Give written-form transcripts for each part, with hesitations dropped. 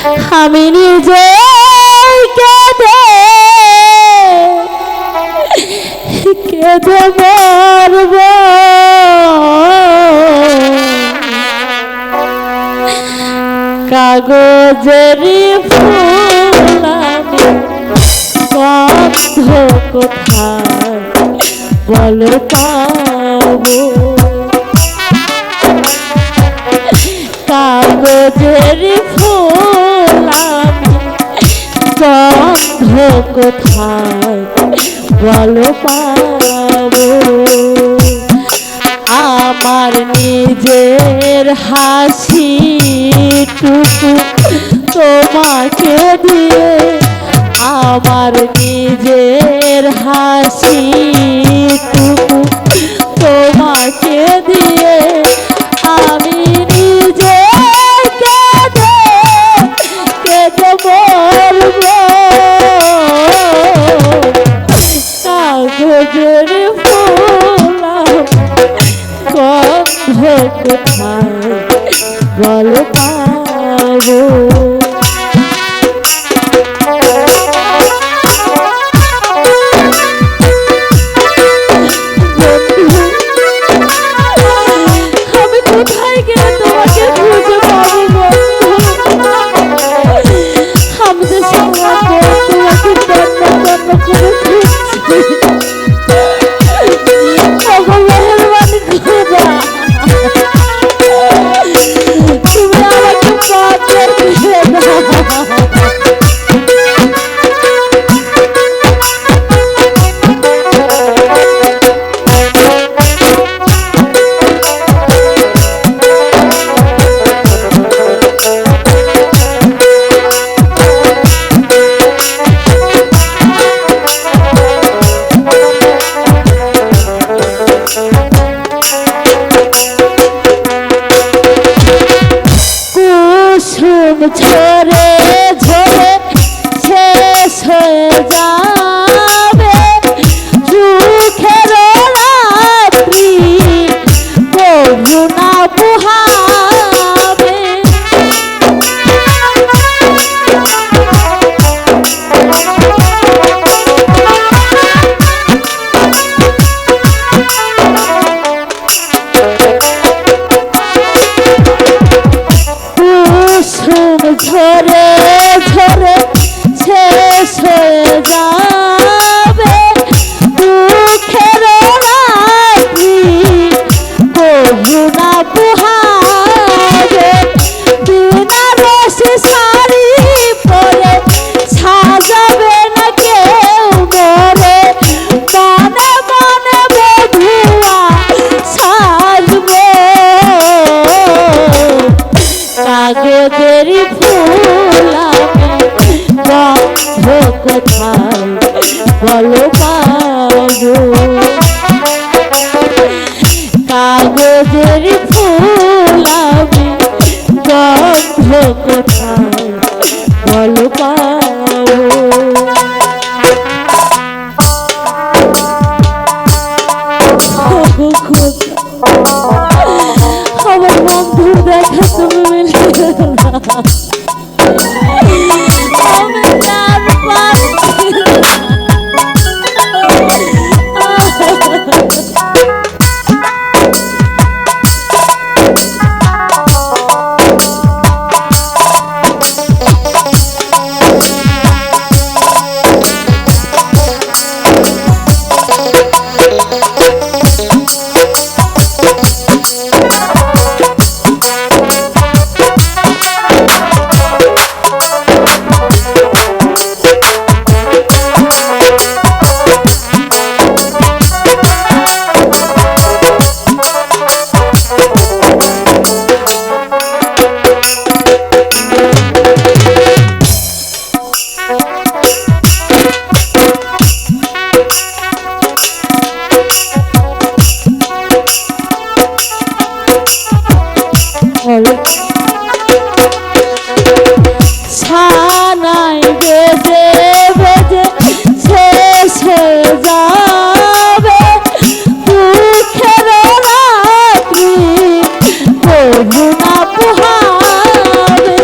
আমি নিজে কেঁদে কেঁদে মরব, কাগজের ফুল আমি গন্ধ কোথায় বলো পাবো, কাগজের ফুল আমি গন্ধ কোথায় বলো পাবো। আমার নিজের হাসিটুকু তোমাকে দিয়ে, আমার নিজের হাসিটুকু তোমাকে দিয়ে আমি নিজে কেঁদে কেঁদে মরব, কাগজের ফুল গন্ধ কোথায় বলো পাবো। ঝরে ঝরে শেষ হয়ে যাবে সুখের রাত্রি, প্রভু না পোহাবে, ঝরে ঝরে শেষ হয়ে যাবে দুঃখের রাত্রি, প্রভু না পোহাবে, বিনা রসে শাড়ি পরে সাজাবে না কেউ মরে, মনে মনে বধুয়া সাজবে, কাগজের ফুল আমি গন্ধ কোথায় বলো পাবো, কাগজের ফুল আমি গন্ধ কোথায় বলো পাবো। আমার বন্ধুর দেখা তুমি মিলে না, আমি আর পারছি না। ছানাই বেজে বেজে শেষ হয়ে যাবে দুঃখের রাত্রি, প্রভু না পোহাবে,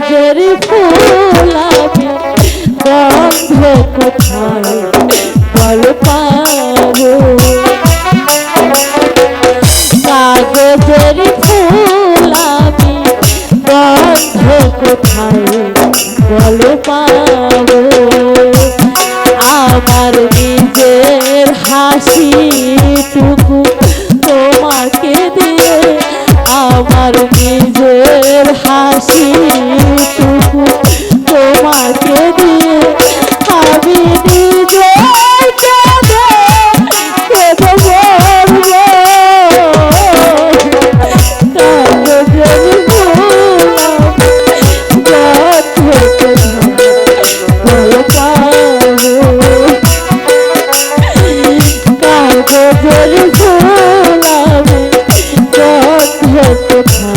কাগজের ফুল আমি গন্ধ কোথায় বল পাবো কাগজের ফুল আমি গন্ধ কোথায় বল পাবো আমার নিজের হাসিটুকু তোমাকে দিয়ে আমার নিজের হাসিটুকু তোমাকে দিয়ে আমি নিজে কাগজের ফুল আমি গন্ধ কোথায়